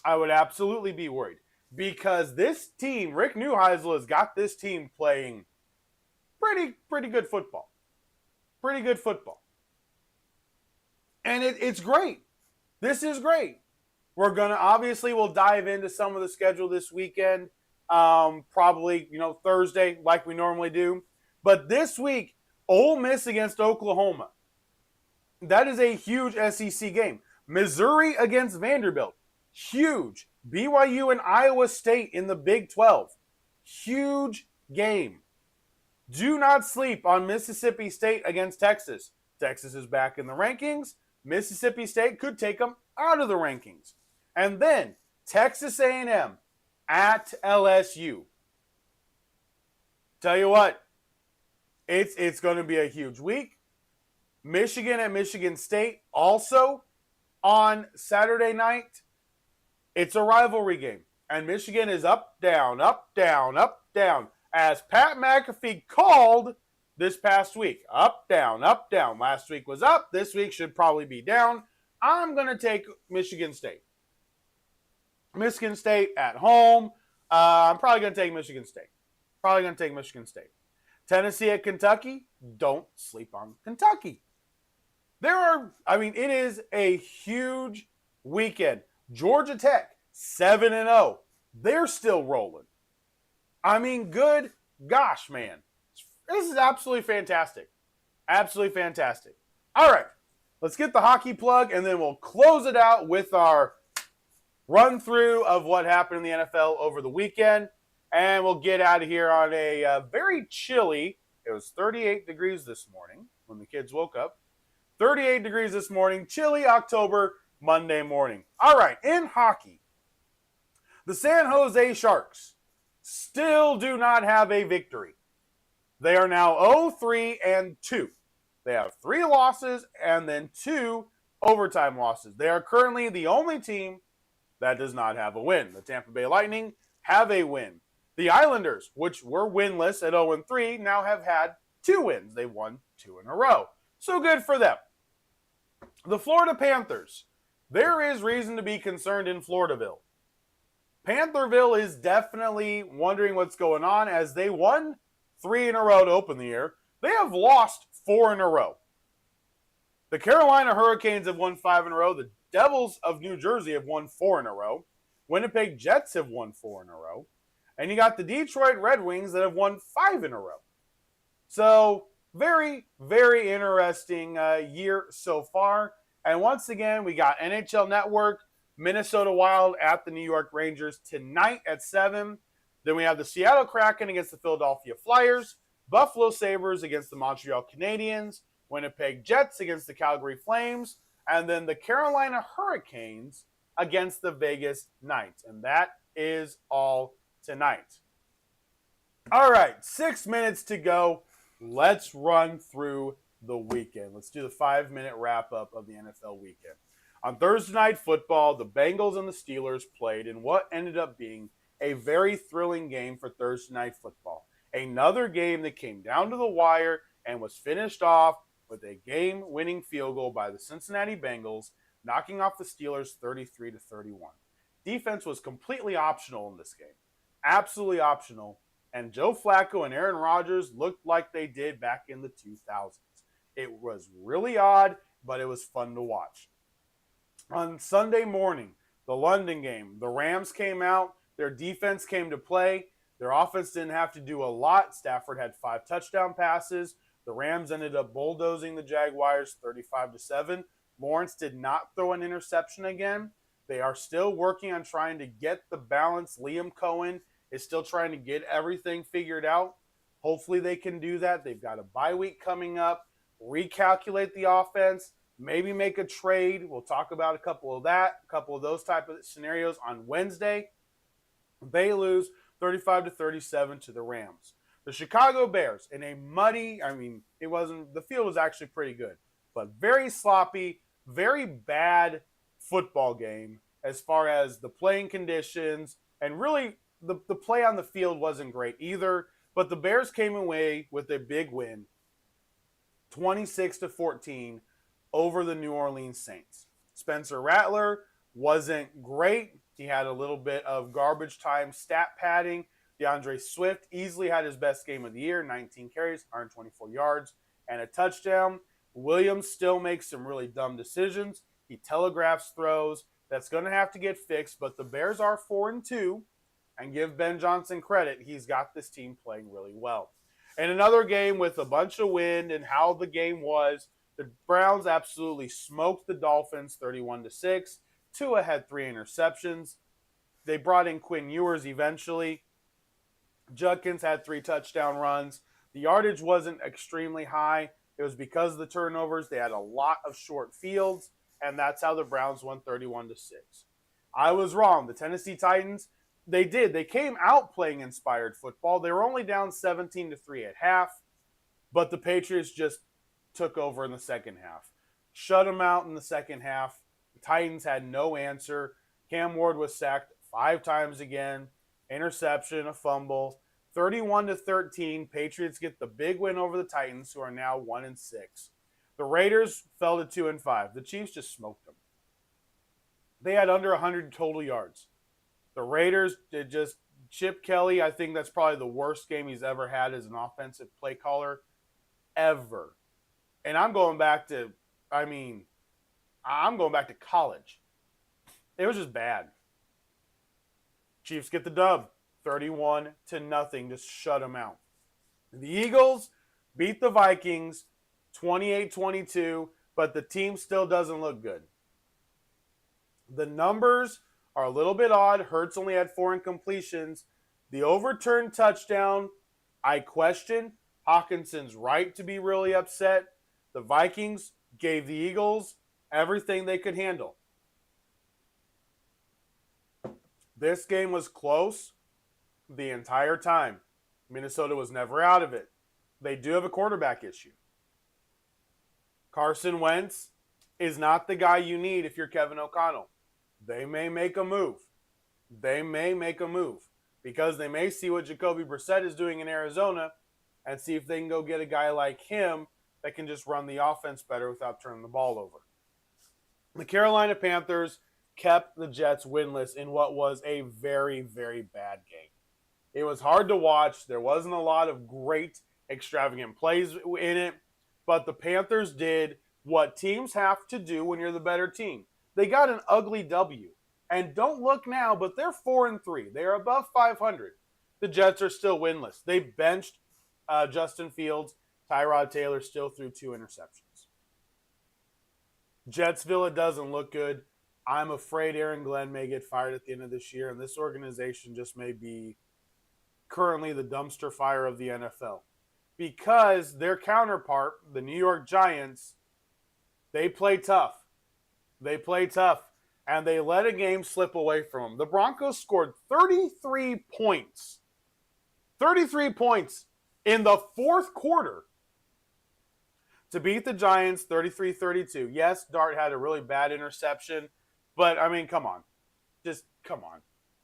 I would absolutely be worried. Because this team, Rick Neuheisel has got this team playing pretty good football. Pretty good football. And it's great. This is great. We're going to, obviously, we'll dive into some of the schedule this weekend. Probably, Thursday like we normally do. But this week, Ole Miss against Oklahoma. That is a huge SEC game. Missouri against Vanderbilt. Huge. BYU and Iowa State in the Big 12. Huge game. Do not sleep on Mississippi State against Texas. Texas is back in the rankings. Mississippi State could take them out of the rankings. And then Texas A&M at LSU. Tell you what, it's going to be a huge week. Michigan at Michigan State also on Saturday night. It's a rivalry game. And Michigan is up, down, up, down, up, down. As Pat McAfee called this past week. Up, down, up, down. Last week was up. This week should probably be down. I'm going to take Michigan State. Michigan State at home. I'm probably going to take Michigan State. Tennessee at Kentucky. Don't sleep on Kentucky. It is a huge weekend. Georgia Tech, 7-0. They're still rolling. Good gosh, man. This is absolutely fantastic. Absolutely fantastic. All right, let's get the hockey plug, and then we'll close it out with our run-through of what happened in the NFL over the weekend, and we'll get out of here on a very chilly, it was 38 degrees this morning when the kids woke up, 38 degrees this morning, chilly October, Monday morning. All right, in hockey, the San Jose Sharks still do not have a victory. They are now 0-3-2. They have 3 losses and then 2 overtime losses. They are currently the only team that does not have a win. The Tampa Bay Lightning have a win. The Islanders, which were winless at 0-3, now have had 2 wins. They won 2 in a row. So good for them. The Florida Panthers. There is reason to be concerned in Floridaville. Pantherville is definitely wondering what's going on as they won 3 in a row to open the year. They have lost 4 in a row. The Carolina Hurricanes have won 5 in a row. The Devils of New Jersey have won 4 in a row. Winnipeg Jets have won 4 in a row. And you got the Detroit Red Wings that have won 5 in a row. So, very, very interesting year so far. And once again, we got NHL Network, Minnesota Wild at the New York Rangers tonight at 7. Then we have the Seattle Kraken against the Philadelphia Flyers, Buffalo Sabres against the Montreal Canadiens, Winnipeg Jets against the Calgary Flames, and then the Carolina Hurricanes against the Vegas Knights. And that is all tonight. All right, 6 minutes to go. Let's run through the weekend. Let's do the 5 minute wrap up of the NFL weekend. On Thursday Night Football, the Bengals and the Steelers played in what ended up being a very thrilling game for Thursday Night Football. Another game that came down to the wire and was finished off with a game winning field goal by the Cincinnati Bengals, knocking off the Steelers 33 to 31. Defense was completely optional in this game. Absolutely optional, and Joe Flacco and Aaron Rodgers looked like they did back in the 2000s. It was really odd, but it was fun to watch. On Sunday morning, the London game, the Rams came out, their defense came to play, their offense didn't have to do a lot. Stafford had 5 touchdown passes. The Rams ended up bulldozing the Jaguars 35 to 7. Lawrence did not throw an interception again. They are still working on trying to get the balance. Liam Cohen is still trying to get everything figured out. Hopefully they can do that. They've got a bye week coming up, recalculate the offense, maybe make a trade. We'll talk about a couple of those type of scenarios on Wednesday. They lose 35 to 37 to the Rams. The Chicago Bears in a muddy, the field was actually pretty good, but very sloppy, very bad football game as far as the playing conditions, and really the play on the field wasn't great either. But the Bears came away with a big win, 26 to 14 over the New Orleans Saints. Spencer Rattler wasn't great. He had a little bit of garbage time stat padding. DeAndre Swift easily had his best game of the year, 19 carries, 124 yards, and a touchdown. Williams still makes some really dumb decisions. He telegraphs throws. That's going to have to get fixed, but the Bears are 4-2, and give Ben Johnson credit. He's got this team playing really well. In another game with a bunch of wind and how the game was, the Browns absolutely smoked the Dolphins 31 to 6. Tua had 3 interceptions. They brought in Quinn Ewers eventually. Judkins had 3 touchdown runs. The yardage wasn't extremely high. It was because of the turnovers. They had a lot of short fields, and that's how the Browns won 31 to 6. I was wrong. The Tennessee Titans, they came out playing inspired football. They were only down 17 to 3 at half, but the Patriots just took over in the second half. Shut them out in the second half. The Titans had no answer. Cam Ward was sacked 5 times again. Interception, a fumble. 31 to 13. Patriots get the big win over the Titans, who are now 1-6. The Raiders fell to 2-5. The Chiefs just smoked them. They had under 100 total yards. The Raiders did just Chip Kelly. I think that's probably the worst game he's ever had as an offensive play caller ever. And I'm going back to college. It was just bad. Chiefs get the dub, 31 to nothing. Just shut them out. The Eagles beat the Vikings 28-22, but the team still doesn't look good. The numbers are a little bit odd. Hurts only had 4 incompletions. The overturned touchdown, I question Hawkinson's right to be really upset. The Vikings gave the Eagles everything they could handle. This game was close the entire time. Minnesota was never out of it. They do have a quarterback issue. Carson Wentz is not the guy you need if you're Kevin O'Connell. They may make a move. Because they may see what Jacoby Brissett is doing in Arizona and see if they can go get a guy like him that can just run the offense better without turning the ball over. The Carolina Panthers kept the Jets winless in what was a very, very bad game. It was hard to watch. There wasn't a lot of great, extravagant plays in it, but the Panthers did what teams have to do when you're the better team. They got an ugly W. And don't look now, but they're 4-3. They are above 500. The Jets are still winless. They benched Justin Fields. Tyrod Taylor still threw 2 interceptions. Jetsville, it doesn't look good. I'm afraid Aaron Glenn may get fired at the end of this year, and this organization just may be currently the dumpster fire of the NFL. Because their counterpart, the New York Giants, they play tough. And they let a game slip away from them. The Broncos scored 33 points 33 points in the fourth quarter to beat the Giants 33-32. Yes, Dart had a really bad interception, but I mean, come on. Just come on.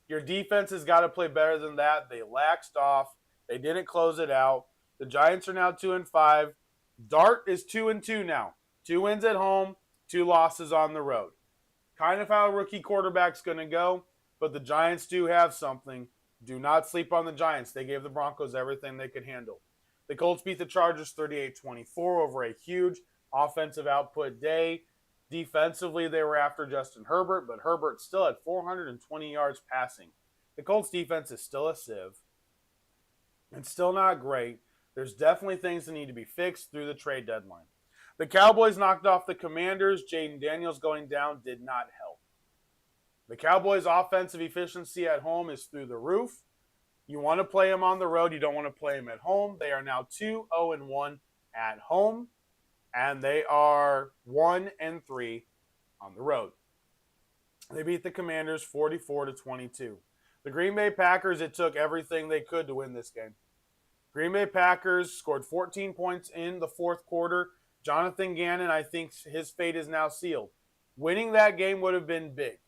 Your defense has got to play better than that. They laxed off. They didn't close it out. The Giants are now 2-5. Dart is 2-2 now. 2 wins at home, 2 losses on the road. Kind of how a rookie quarterback's going to go, but the Giants do have something. Do not sleep on the Giants. They gave the Broncos everything they could handle. The Colts beat the Chargers 38-24 over a huge offensive output day. Defensively, they were after Justin Herbert, but Herbert still had 420 yards passing. The Colts defense is still a sieve. It's still not great. There's definitely things that need to be fixed through the trade deadline. The Cowboys knocked off the Commanders. Jaden Daniels going down did not help. The Cowboys' offensive efficiency at home is through the roof. You want to play them on the road. You don't want to play them at home. They are now 2-0-1 at home, and they are 1-3 on the road. They beat the Commanders 44-22. The Green Bay Packers, it took everything they could to win this game. Green Bay Packers scored 14 points in the fourth quarter. Jonathan Gannon, I think his fate is now sealed. Winning that game would have been big.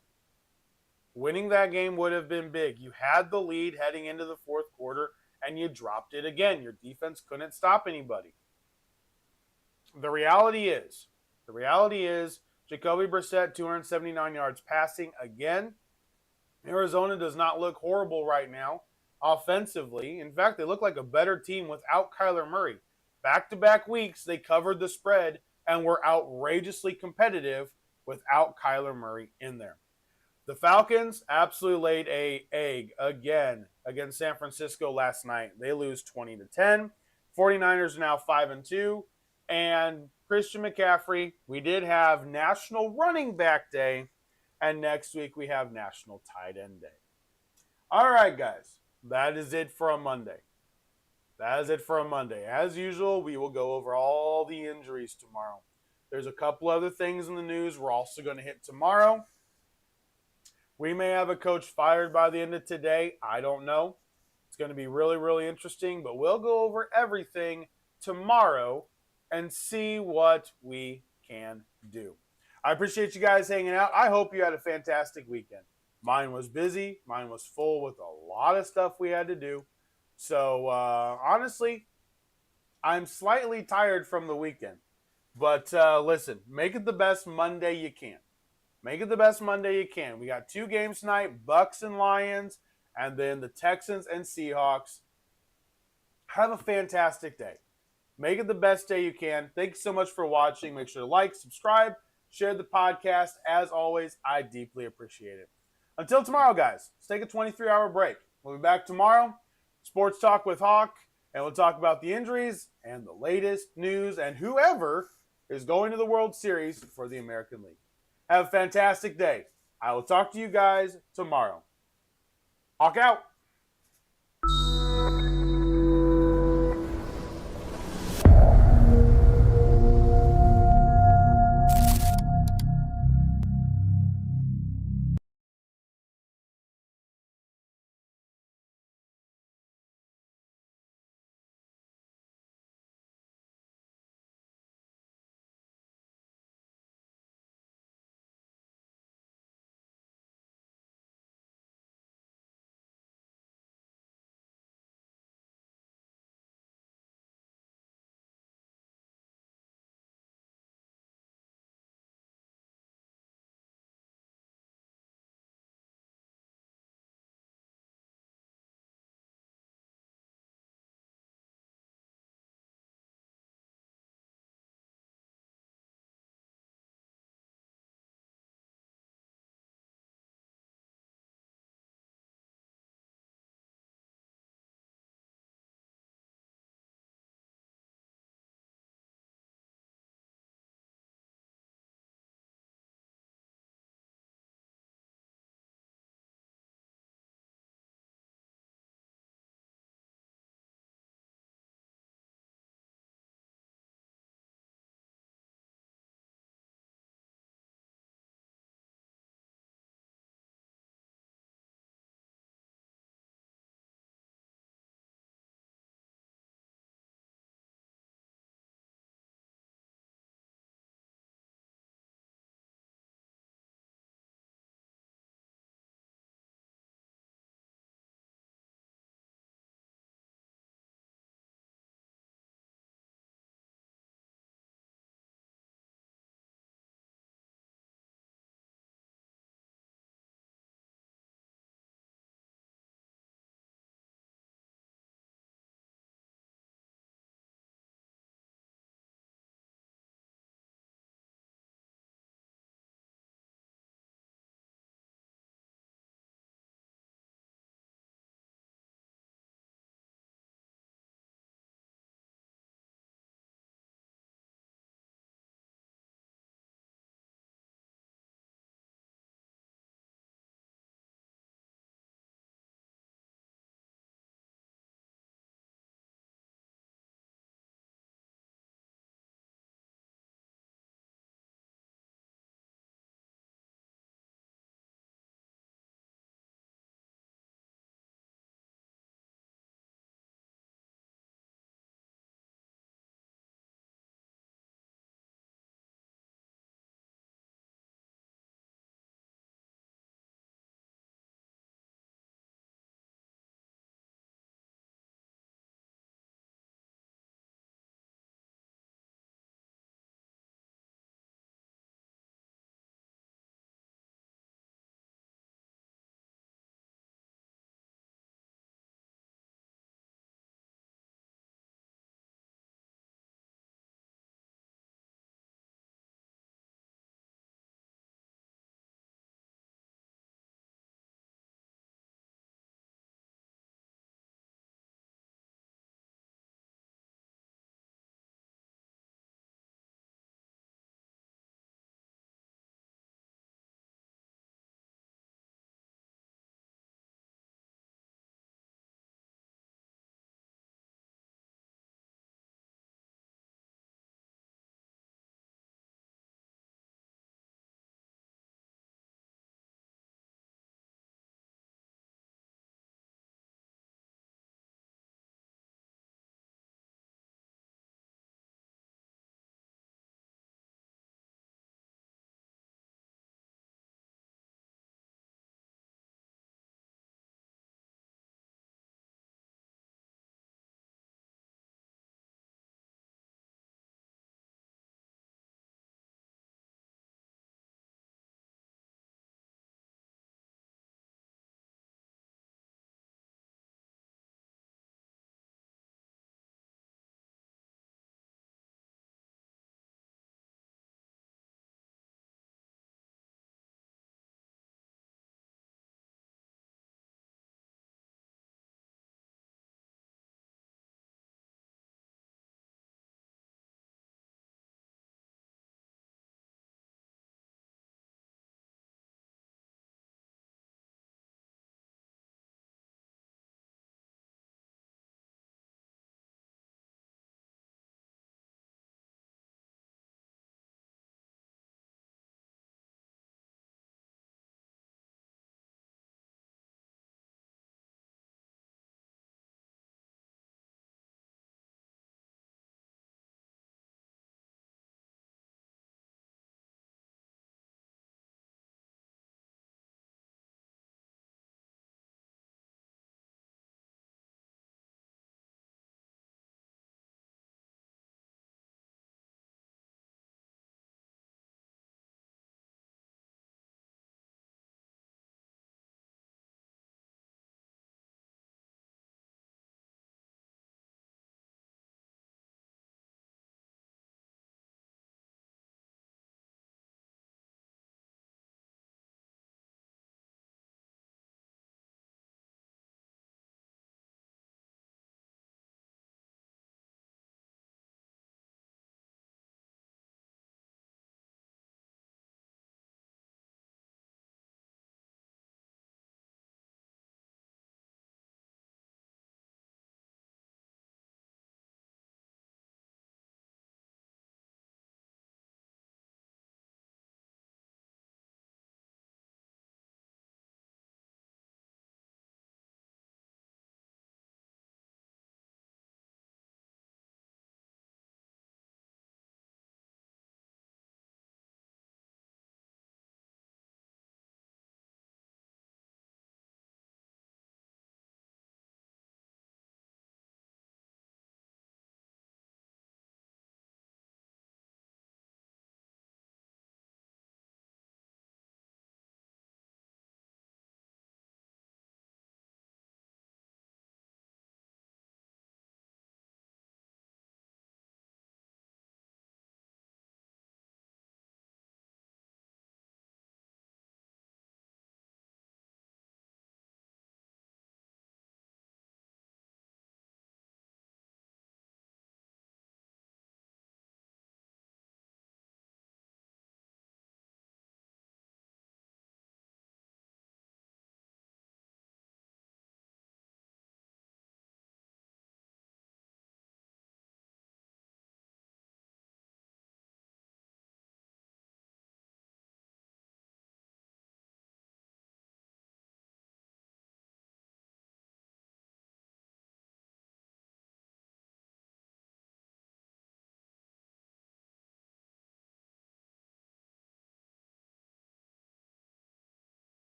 Winning that game would have been big. You had the lead heading into the fourth quarter, and you dropped it again. Your defense couldn't stop anybody. The reality is, Jacoby Brissett, 279 yards passing again. Arizona does not look horrible right now offensively. In fact, they look like a better team without Kyler Murray. Back-to-back weeks, they covered the spread and were outrageously competitive without Kyler Murray in there. The Falcons absolutely laid an egg again against San Francisco last night. They lose 20-10. 49ers are now 5-2. And Christian McCaffrey, we did have National Running Back Day, and next week we have National Tight End Day. All right, guys, that is it for a Monday. As usual, we will go over all the injuries tomorrow. There's a couple other things in the news we're also going to hit tomorrow. We may have a coach fired by the end of today. I don't know. It's going to be really, really interesting, but we'll go over everything tomorrow and see what we can do. I appreciate you guys hanging out. I hope you had a fantastic weekend. Mine was busy. Mine was full with a lot of stuff we had to do. So, honestly, I'm slightly tired from the weekend. But listen, make it the best Monday you can. Make it the best Monday you can. We got 2 games tonight, Bucks and Lions, and then the Texans and Seahawks. Have a fantastic day. Make it the best day you can. Thank you so much for watching. Make sure to like, subscribe, share the podcast. As always, I deeply appreciate it. Until tomorrow, guys, let's take a 23-hour break. We'll be back tomorrow. Sports Talk with Hawk, and we'll talk about the injuries and the latest news and whoever is going to the World Series for the American League. Have a fantastic day. I will talk to you guys tomorrow. Hawk out.